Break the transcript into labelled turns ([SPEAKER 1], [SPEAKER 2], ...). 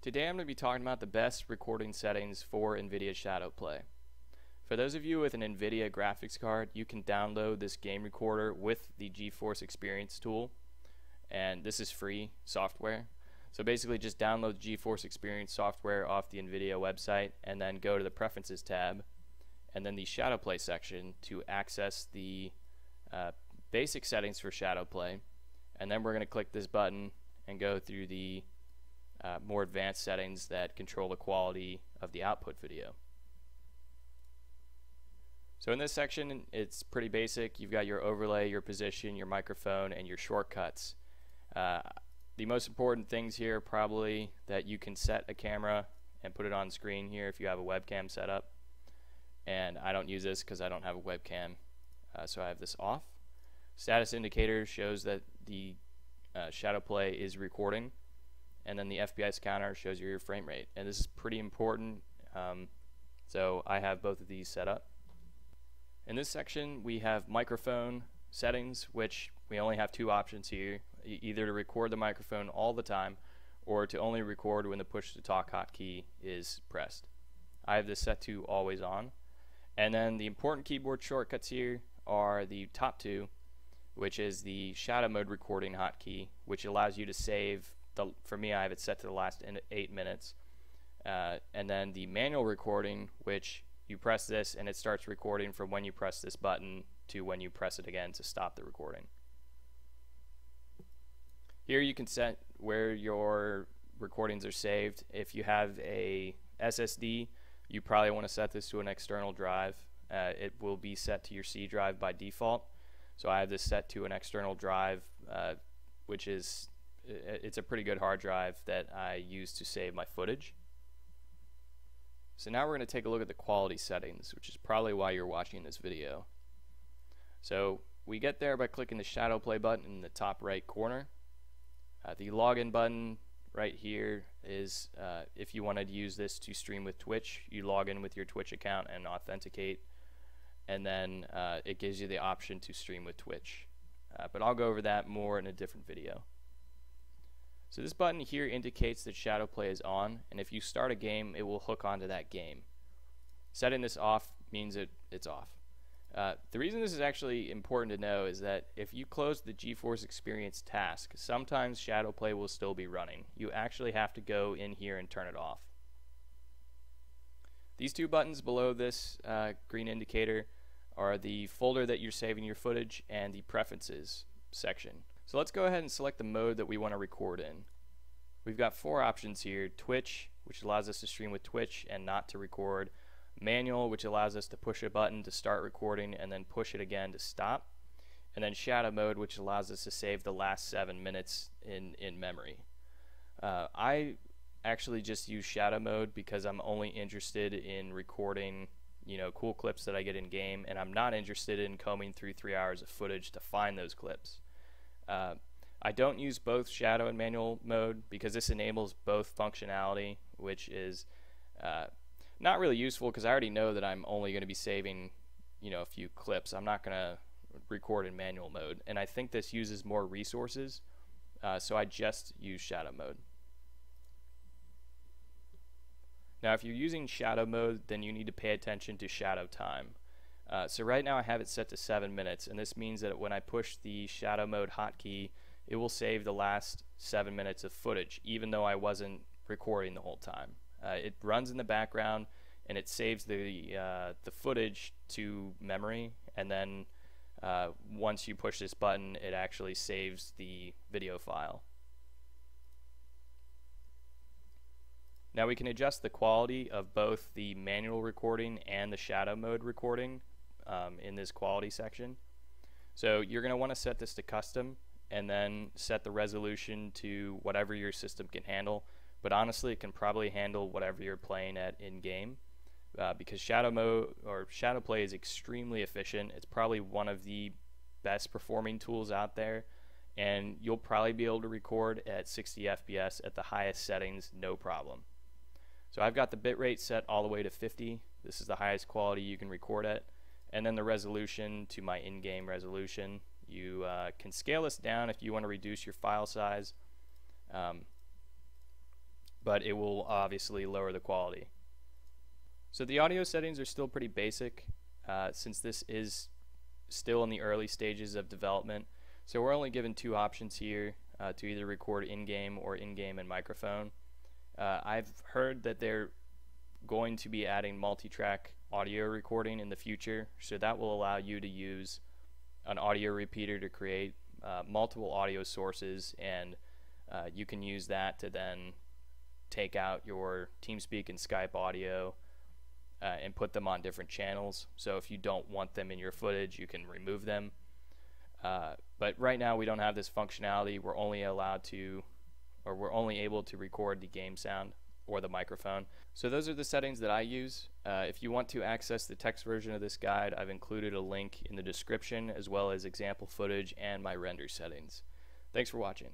[SPEAKER 1] Today I'm going to be talking about the best recording settings for NVIDIA Shadowplay. For those of you with an NVIDIA graphics card, you can download this game recorder with the GeForce Experience tool, and this is free software. So basically just download the GeForce Experience software off the NVIDIA website and then go to the Preferences tab and then the Shadowplay section to access the basic settings for Shadowplay, and then we're going to click this button and go through the more advanced settings that control the quality of the output video. So in this section, it's pretty basic. You've got your overlay, your position, your microphone, and your shortcuts. The most important things here are probably that you can set a camera and put it on screen here if you have a webcam set up. And I don't use this because I don't have a webcam, so I have this off. Status indicator shows that the Shadowplay is recording, and then the FPS counter shows you your frame rate, and this is pretty important, so I have both of these set up. In this section we have microphone settings, which we only have two options here, either to record the microphone all the time or to only record when the push to talk hotkey is pressed. I have this set to always on. And then the important keyboard shortcuts here are the top two, which is the shadow mode recording hotkey, which allows you to save for me, I have it set to the last 8 minutes, and then the manual recording, which you press this and it starts recording from when you press this button to when you press it again to stop the recording. Here you can set where your recordings are saved. If you have a SSD, you probably want to set this to an external drive. It will be set to your C drive by default, so I have this set to an external drive, which is it's a pretty good hard drive that I use to save my footage. So now we're going to take a look at the quality settings, which is probably why you're watching this video. So we get there by clicking the Shadowplay button in the top right corner. The login button right here is if you wanted to use this to stream with Twitch, you log in with your Twitch account and authenticate, and then it gives you the option to stream with Twitch. But I'll go over that more in a different video. So this button here indicates that Shadowplay is on, and if you start a game, it will hook onto that game. Setting this off means it's off. The reason this is actually important to know is that if you close the GeForce Experience task, sometimes Shadowplay will still be running. You actually have to go in here and turn it off. These two buttons below this green indicator are the folder that you're saving your footage and the Preferences section. So let's go ahead and select the mode that we want to record in. We've got four options here: Twitch, which allows us to stream with Twitch and not to record; Manual, which allows us to push a button to start recording and then push it again to stop; and then Shadow Mode, which allows us to save the last 7 minutes in memory. I actually just use Shadow Mode because I'm only interested in recording cool clips that I get in game, and I'm not interested in combing through 3 hours of footage to find those clips. I don't use both Shadow and Manual mode because this enables both functionality, which is not really useful because I already know that I'm only going to be saving a few clips. I'm not going to record in Manual mode, and I think this uses more resources, so I just use Shadow mode. Now if you're using Shadow mode, then you need to pay attention to shadow time. So right now I have it set to 7 minutes, and this means that when I push the Shadow Mode hotkey, it will save the last 7 minutes of footage, even though I wasn't recording the whole time. It runs in the background, and it saves the footage to memory, and then once you push this button, it actually saves the video file. Now we can adjust the quality of both the manual recording and the Shadow Mode recording in this quality section. So you're going to want to set this to custom and then set the resolution to whatever your system can handle, but honestly it can probably handle whatever you're playing at in game because Shadow Mode or Shadowplay is extremely efficient. It's probably one of the best performing tools out there, and you'll probably be able to record at 60 FPS at the highest settings, no problem. So I've got the bitrate set all the way to 50. This is the highest quality you can record at. And then the resolution to my in-game resolution. You can scale this down if you want to reduce your file size. but it will obviously lower the quality. So the audio settings are still pretty basic since this is still in the early stages of development. So we're only given two options here to either record in-game or in-game and microphone. I've heard that they're going to be adding multi-track audio recording in the future, so that will allow you to use an audio repeater to create multiple audio sources, and you can use that to then take out your TeamSpeak and Skype audio and put them on different channels. So if you don't want them in your footage, you can remove them. But right now we don't have this functionality. We're only able to record the game sound or the microphone. So those are the settings that I use. If you want to access the text version of this guide, I've included a link in the description, as well as example footage and my render settings. Thanks for watching.